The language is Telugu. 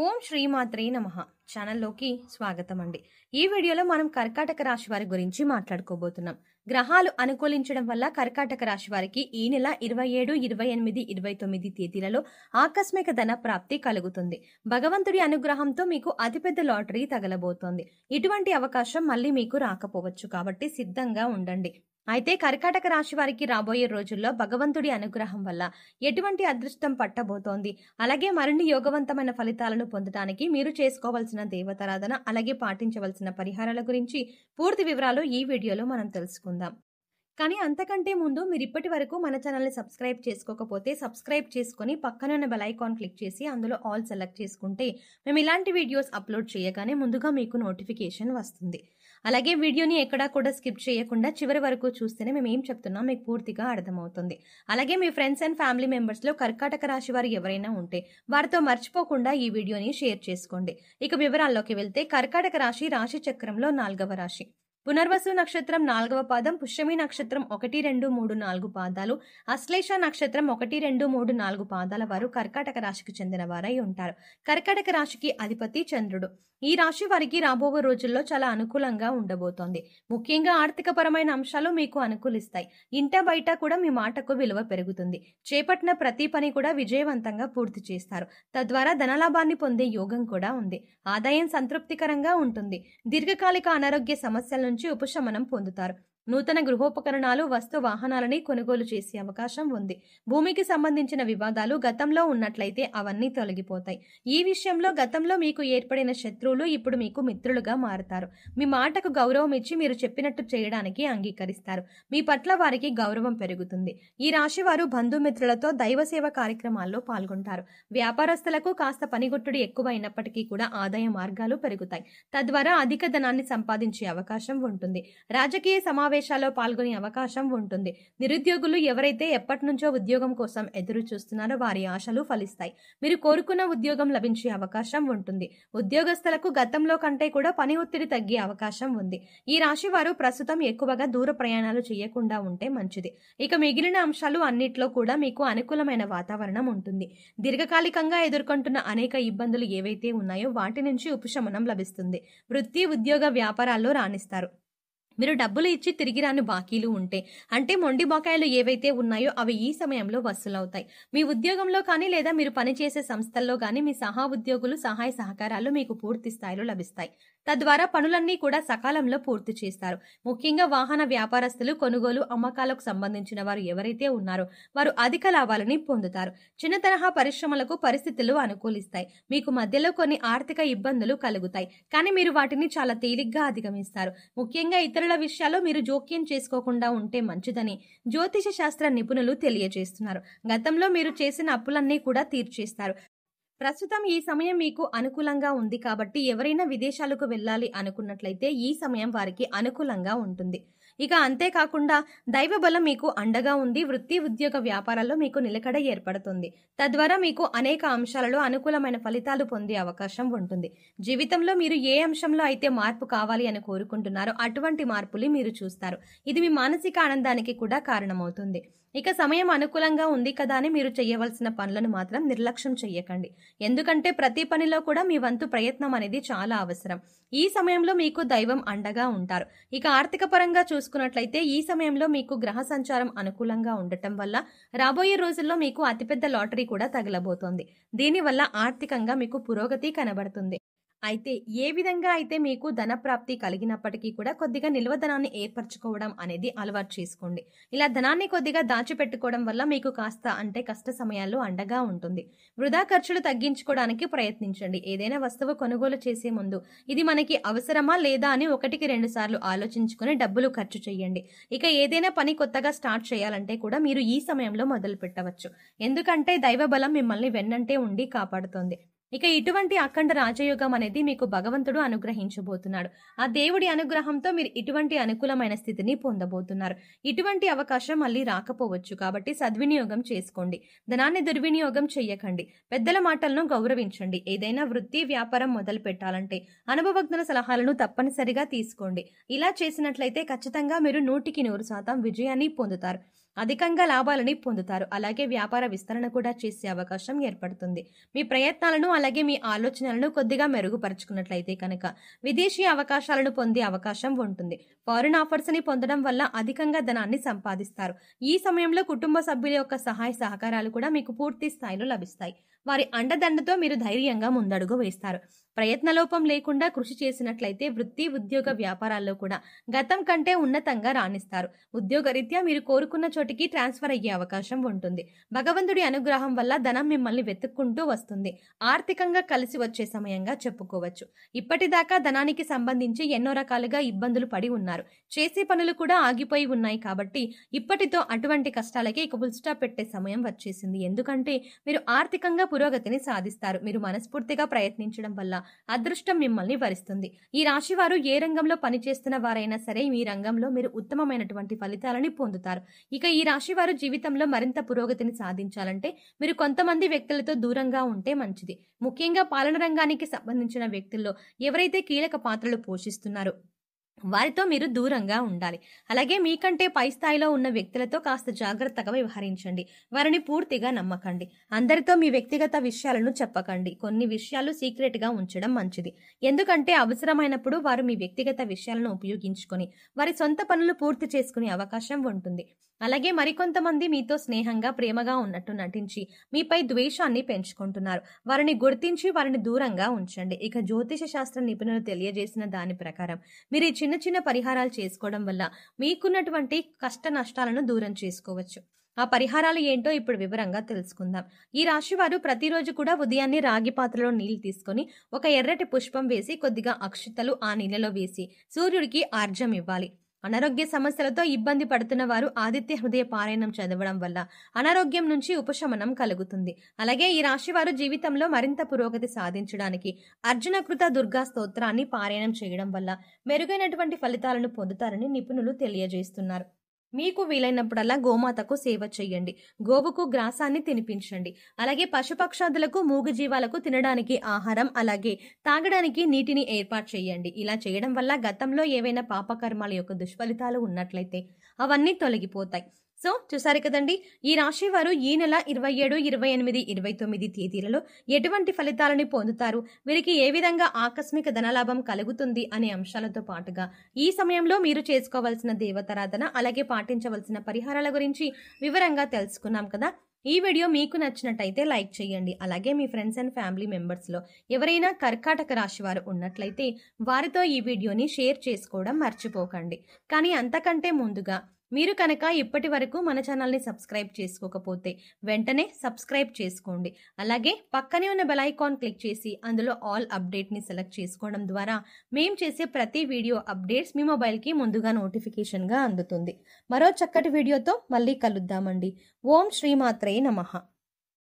ఓం శ్రీమాత్రే నమః ఛానల్లోకి స్వాగతం అండి. ఈ వీడియోలో మనం కర్కాటక రాశి వారి గురించి మాట్లాడుకోబోతున్నాం. గ్రహాలు అనుకూలించడం వల్ల కర్కాటక రాశి వారికి ఈ నెల 27, 28, 29 తేదీలలో ఆకస్మిక ధన ప్రాప్తి కలుగుతుంది. భగవంతుడి అనుగ్రహంతో మీకు అతిపెద్ద లాటరీ తగలబోతోంది. ఇటువంటి అవకాశం మళ్ళీ మీకు రాకపోవచ్చు కాబట్టి సిద్ధంగా ఉండండి. అయితే కర్కాటక రాశి వారికి రాబోయే రోజుల్లో భగవంతుడి అనుగ్రహం వల్ల ఎటువంటి అదృష్టం పట్టబోతోంది, అలాగే మరిన్ని యోగవంతమైన ఫలితాలను పొందడానికి మీరు చేసుకోవాల్సిన దేవతారాధన, అలాగే పాటించవలసిన పరిహారాల గురించి పూర్తి వివరాలు ఈ వీడియోలో మనం తెలుసుకుందాం. కానీ అంతకంటే ముందు మీరు ఇప్పటి వరకు మన ఛానల్ని సబ్స్క్రైబ్ చేసుకోకపోతే సబ్స్క్రైబ్ చేసుకుని పక్కన ఉన్న బెల్ ఐకాన్ క్లిక్ చేసి అందులో ఆల్ సెలెక్ట్ చేసుకుంటే మేము ఇలాంటి వీడియోస్ అప్లోడ్ చేయగానే ముందుగా మీకు నోటిఫికేషన్ వస్తుంది. అలాగే వీడియోని ఎక్కడా కూడా స్కిప్ చేయకుండా చివరి వరకు చూస్తేనే మేము ఏం చెప్తున్నాం మీకు పూర్తిగా అర్థమవుతుంది. అలాగే మీ ఫ్రెండ్స్ అండ్ ఫ్యామిలీ మెంబర్స్లో కర్కాటక రాశి వారు ఎవరైనా ఉంటే వారితో మర్చిపోకుండా ఈ వీడియోని షేర్ చేసుకోండి. ఇక వివరాల్లోకి వెళ్తే కర్కాటక రాశి రాశి చక్రంలో 4వ రాశి. పునర్వసు నక్షత్రం 4వ పాదం, పుష్యమి నక్షత్రం 1, 2, 3, 4 పాదాలు, అశ్లేష నక్షత్రం 1, 2, 3, 4 పాదాల వారు కర్కాటక రాశికి చెందిన వారై ఉంటారు. కర్కాటక రాశికి అధిపతి చంద్రుడు. ఈ రాశి వారికి రాబోయే రోజుల్లో చాలా అనుకూలంగా ఉండబోతోంది. ముఖ్యంగా ఆర్థిక పరమైన అంశాలు మీకు అనుకూలిస్తాయి. ఇంట బయట కూడా మీ మాటకు విలువ పెరుగుతుంది. చేపట్టిన ప్రతి పని కూడా విజయవంతంగా పూర్తి చేస్తారు. తద్వారా ధనలాభాన్ని పొందే యోగం కూడా ఉంది. ఆదాయం సంతృప్తికరంగా ఉంటుంది. దీర్ఘకాలిక అనారోగ్య సమస్యల నుంచి ఉపశమనం పొందుతారు. నూతన గృహోపకరణాలు, వస్తు వాహనాలని కొనుగోలు చేసే అవకాశం ఉంది. భూమికి సంబంధించిన వివాదాలు గతంలో ఉన్నట్లయితే అవన్నీ తొలగిపోతాయి. ఈ విషయంలో గతంలో మీకు ఏర్పడిన శత్రువులు ఇప్పుడు మీకు మిత్రులుగా మారుతారు. మీ మాటకు గౌరవం ఇచ్చి మీరు చెప్పినట్టు చేయడానికి అంగీకరిస్తారు. మీ పట్ల వారికి గౌరవం పెరుగుతుంది. ఈ రాశి వారు బంధుమిత్రులతో దైవసేవ కార్యక్రమాల్లో పాల్గొంటారు. వ్యాపారస్తులకు కాస్త పనిగొట్టుడు ఎక్కువైనప్పటికీ కూడా ఆదాయ మార్గాలు పెరుగుతాయి. తద్వారా అధిక ధనాన్ని సంపాదించే అవకాశం ఉంటుంది. రాజకీయ సమావేశాల్లో పాల్గొనే అవకాశం ఉంటుంది. నిరుద్యోగులు ఎవరైతే ఎప్పటి నుంచో ఉద్యోగం కోసం ఎదురు చూస్తున్నారో వారి ఆశలు ఫలిస్తాయి. మీరు కోరుకున్న ఉద్యోగం లభించే అవకాశం ఉంటుంది. ఉద్యోగస్తులకు గతంలో కంటే కూడా పని ఒత్తిడి తగ్గే అవకాశం ఉంది. ఈ రాశి వారు ప్రస్తుతం ఎక్కువగా దూర ప్రయాణాలు చేయకుండా ఉంటే మంచిది. ఇక మిగిలిన అంశాలు అన్నిట్లో కూడా మీకు అనుకూలమైన వాతావరణం ఉంటుంది. దీర్ఘకాలికంగా ఎదుర్కొంటున్న అనేక ఇబ్బందులు ఏవైతే ఉన్నాయో వాటి నుంచి ఉపశమనం లభిస్తుంది. వృత్తి, ఉద్యోగ, వ్యాపారాల్లో రాణిస్తారు. మీరు డబ్బులు ఇచ్చి తిరిగి రాని బాకీలు ఉంటే, అంటే మొండి బకాయిలు ఏవైతే ఉన్నాయో అవి ఈ సమయంలో వసూలవుతాయి. మీ ఉద్యోగంలో కానీ లేదా మీరు పనిచేసే సంస్థల్లో కానీ మీ సహా ఉద్యోగులు సహాయ సహకారాలు మీకు పూర్తి స్థాయిలో లభిస్తాయి. తద్వారా పనులన్నీ కూడా సకాలంలో పూర్తి చేస్తారు. ముఖ్యంగా వాహన వ్యాపారస్తులు, కొనుగోలు, అమ్మకాలకు సంబంధించిన వారు ఎవరైతే ఉన్నారో వారు అధిక లాభాలని పొందుతారు. చిన్న తరహా పరిశ్రమలకు పరిస్థితులు అనుకూలిస్తాయి. మీకు మధ్యలో కొన్ని ఆర్థిక ఇబ్బందులు కలుగుతాయి, కానీ మీరు వాటిని చాలా తేలిగ్గా అధిగమిస్తారు. ముఖ్యంగా ఇతరుల విషయాల్లో మీరు జోక్యం చేసుకోకుండా ఉంటే మంచిదని జ్యోతిష శాస్త్ర నిపుణులు తెలియజేస్తున్నారు. గతంలో మీరు చేసిన అప్పులన్నీ కూడా తీర్చేస్తారు. ప్రస్తుతం ఈ సమయం మీకు అనుకూలంగా ఉంది కాబట్టి ఎవరైనా విదేశాలకు వెళ్ళాలి అనుకున్నట్లయితే ఈ సమయం వారికి అనుకూలంగా ఉంటుంది. ఇక అంతేకాకుండా దైవ బలం మీకు అండగా ఉంది. వృత్తి, ఉద్యోగ, వ్యాపారాల్లో మీకు నిలకడ ఏర్పడుతుంది. తద్వారా మీకు అనేక అంశాలలో అనుకూలమైన ఫలితాలు పొందే అవకాశం ఉంటుంది. జీవితంలో మీరు ఏ అంశంలో అయితే మార్పు కావాలి అని కోరుకుంటున్నారో అటువంటి మార్పులు మీరు చూస్తారు. ఇది మీ మానసిక ఆనందానికి కూడా కారణమవుతుంది. ఇక సమయం అనుకూలంగా ఉంది కదా అని మీరు చేయవలసిన పనులను మాత్రం నిర్లక్ష్యం చెయ్యకండి. ఎందుకంటే ప్రతి పనిలో కూడా మీ వంతు ప్రయత్నం అనేది చాలా అవసరం. ఈ సమయంలో మీకు దైవం అండగా ఉంటారు. ఇక ఆర్థిక పరంగా చూసుకున్నట్లయితే ఈ సమయంలో మీకు గ్రహ సంచారం అనుకూలంగా ఉండటం వల్ల రాబోయే రోజుల్లో మీకు అతిపెద్ద లాటరీ కూడా తగలబోతోంది. దీనివల్ల ఆర్థికంగా మీకు పురోగతి కనబడుతుంది. అయితే ఏ విధంగా అయితే మీకు ధన ప్రాప్తి కలిగినప్పటికీ కూడా కొద్దిగా నిల్వ ధనాన్ని ఏర్పరచుకోవడం అనేది అలవాటు చేసుకోండి. ఇలా ధనాన్ని కొద్దిగా దాచిపెట్టుకోవడం వల్ల మీకు కాస్త అంటే కష్ట సమయాల్లో అండగా ఉంటుంది. వృధా ఖర్చులు తగ్గించుకోవడానికి ప్రయత్నించండి. ఏదైనా వస్తువు కొనుగోలు చేసే ముందు ఇది మనకి అవసరమా లేదా అని 1-2 సార్లు ఆలోచించుకుని డబ్బులు ఖర్చు చేయండి. ఇక ఏదైనా పని కొత్తగా స్టార్ట్ చేయాలంటే కూడా మీరు ఈ సమయంలో మొదలు పెట్టవచ్చు. ఎందుకంటే దైవ బలం మిమ్మల్ని వెన్నంటే ఉండి కాపాడుతోంది. ఇక ఇటువంటి అఖండ రాజయోగం అనేది మీకు భగవంతుడు అనుగ్రహించబోతున్నాడు. ఆ దేవుడి అనుగ్రహంతో మీరు ఇటువంటి అనుకూలమైన స్థితిని పొందబోతున్నారు. ఇటువంటి అవకాశం మళ్ళీ రాకపోవచ్చు కాబట్టి సద్వినియోగం చేసుకోండి. ధనాన్ని దుర్వినియోగం చెయ్యకండి. పెద్దల మాటలను గౌరవించండి. ఏదైనా వృత్తి, వ్యాపారం మొదలు పెట్టాలంటే అనుభవజ్ఞుల సలహాలను తప్పనిసరిగా తీసుకోండి. ఇలా చేసినట్లయితే ఖచ్చితంగా మీరు 100% విజయాన్ని పొందుతారు. అధికంగా లాభాలని పొందుతారు. అలాగే వ్యాపార విస్తరణ కూడా చేసే అవకాశం ఏర్పడుతుంది. మీ ప్రయత్నాలను అలాగే మీ ఆలోచనలను కొద్దిగా మెరుగుపరుచుకున్నట్లయితే కనుక విదేశీ అవకాశాలను పొందే అవకాశం ఉంటుంది. ఫారిన్ ఆఫర్స్ ని పొందడం వల్ల అధికంగా ధనాన్ని సంపాదిస్తారు. ఈ సమయంలో కుటుంబ సభ్యుల యొక్క సహాయ సహకారాలు కూడా మీకు పూర్తి స్థాయిలో లభిస్తాయి. వారి అండదండతో మీరు ధైర్యంగా ముందడుగు వేస్తారు. ప్రయత్నలోపం లేకుండా కృషి చేసినట్లయితే వృత్తి, ఉద్యోగ, వ్యాపారాల్లో కూడా గతం కంటే ఉన్నతంగా రాణిస్తారు. ఉద్యోగరీత్యా మీరు కోరుకున్న చోటికి ట్రాన్స్ఫర్ అయ్యే అవకాశం ఉంటుంది. భగవంతుడి అనుగ్రహం వల్ల ధనం మిమ్మల్ని వెతుక్కుంటూ వస్తుంది. ఆర్థికంగా కలిసి వచ్చే సమయంగా చెప్పుకోవచ్చు. ఇప్పటిదాకా ధనానికి సంబంధించి ఎన్నో రకాలుగా ఇబ్బందులు పడి ఉన్నారు. చేసే పనులు కూడా ఆగిపోయి ఉన్నాయి కాబట్టి ఇప్పటితో అటువంటి కష్టాలకి ఇక ఫుల్ స్టాప్ పెట్టే సమయం వచ్చేసింది. ఎందుకంటే మీరు ఆర్థికంగా పురోగతిని సాధిస్తారు. మీరు మనస్ఫూర్తిగా ప్రయత్నించడం వల్ల అదృష్టం మిమ్మల్ని వరిస్తుంది. ఈ రాశి వారు ఏ రంగంలో పనిచేస్తున్న వారైనా సరే మీ రంగంలో మీరు ఉత్తమమైనటువంటి ఫలితాలని పొందుతారు. ఇక ఈ రాశి వారు జీవితంలో మరింత పురోగతిని సాధించాలంటే మీరు కొంతమంది వ్యక్తులతో దూరంగా ఉంటే మంచిది. ముఖ్యంగా పాలన రంగానికి సంబంధించిన వ్యక్తుల్లో ఎవరైతే కీలక పాత్రలు పోషిస్తున్నారో వారితో మీరు దూరంగా ఉండాలి. అలాగే మీకంటే పై స్థాయిలో ఉన్న వ్యక్తులతో కాస్త జాగ్రత్తగా వ్యవహరించండి. వారిని పూర్తిగా నమ్మకండి. అందరితో మీ వ్యక్తిగత విషయాలను చెప్పకండి. కొన్ని విషయాలు సీక్రెట్ గా ఉంచడం మంచిది. ఎందుకంటే అవసరమైనప్పుడు వారు మీ వ్యక్తిగత విషయాలను ఉపయోగించుకొని వారి సొంత పనులు పూర్తి చేసుకునే అవకాశం ఉంటుంది. అలాగే మరికొంతమంది మీతో స్నేహంగా, ప్రేమగా ఉన్నట్టు నటించి మీపై ద్వేషాన్ని పెంచుకుంటున్నారు. వారిని గుర్తించి వారిని దూరంగా ఉంచండి. ఇక జ్యోతిష శాస్త్ర నిపుణులు తెలియజేసిన దాని ప్రకారం మీరు ఈ చిన్న చిన్న పరిహారాలు చేసుకోవడం వల్ల మీకున్నటువంటి కష్ట నష్టాలను దూరం చేసుకోవచ్చు. ఆ పరిహారాలు ఏంటో ఇప్పుడు వివరంగా తెలుసుకుందాం. ఈ రాశి వారు ప్రతిరోజు కూడా ఉదయాన్నే రాగి పాత్రలో నీళ్లు తీసుకొని ఒక ఎర్రటి పుష్పం వేసి కొద్దిగా అక్షతలు ఆ నీళ్ళలో వేసి సూర్యుడికి ఆర్జం ఇవ్వాలి. అనారోగ్య సమస్యలతో ఇబ్బంది పడుతున్న వారు ఆదిత్య హృదయ పారాయణం చదవడం వల్ల అనారోగ్యం నుంచి ఉపశమనం కలుగుతుంది. అలాగే ఈ రాశి వారు జీవితంలో మరింత పురోగతి సాధించడానికి అర్జునకృత దుర్గా స్తోత్రాన్ని పారాయణం చేయడం వల్ల మెరుగైనటువంటి ఫలితాలను పొందుతారని నిపుణులు తెలియజేస్తున్నారు. మీకు వీలైనప్పుడల్లా గోమాతకు సేవ చేయండి. గోవుకు గ్రాసాన్ని తినిపించండి. అలాగే పశుపక్షాదులకు, మూగజీవాలకు తినడానికి ఆహారం అలాగే తాగడానికి నీటిని ఏర్పాటు చేయండి. ఇలా చేయడం వల్ల గతంలో ఏవైనా పాపకర్మాల యొక్క దుష్ఫలితాలు ఉన్నట్లయితే అవన్నీ తొలగిపోతాయి. సో చూసారు కదండి, ఈ రాశి వారు ఈ నెల 27, 28, 29 తేదీలలో ఎటువంటి ఫలితాలని పొందుతారు, వీరికి ఏ విధంగా ఆకస్మిక ధనలాభం కలుగుతుంది అనే అంశాలతో పాటుగా ఈ సమయంలో మీరు చేసుకోవాల్సిన దేవతారాధన అలాగే పాటించవలసిన పరిహారాల గురించి వివరంగా తెలుసుకున్నాం కదా. ఈ వీడియో మీకు నచ్చినట్టయితే లైక్ చేయండి. అలాగే మీ ఫ్రెండ్స్ అండ్ ఫ్యామిలీ మెంబర్స్లో ఎవరైనా కర్కాటక రాశి వారు ఉన్నట్లయితే వారితో ఈ వీడియోని షేర్ చేసుకోవడం మర్చిపోకండి. కానీ అంతకంటే ముందుగా మీరు కనుక ఇప్పటి వరకు మన ఛానల్ని సబ్స్క్రైబ్ చేసుకోకపోతే వెంటనే సబ్స్క్రైబ్ చేసుకోండి. అలాగే పక్కనే ఉన్న బెల్ ఐకాన్ క్లిక్ చేసి అందులో ఆల్ అప్డేట్ని సెలెక్ట్ చేసుకోవడం ద్వారా మేము చేసే ప్రతి వీడియో అప్డేట్స్ మీ మొబైల్కి ముందుగా నోటిఫికేషన్గా అందుతుంది. మరో చక్కటి వీడియోతో మళ్ళీ కలుద్దామండి. ఓం శ్రీమాత్రే నమః.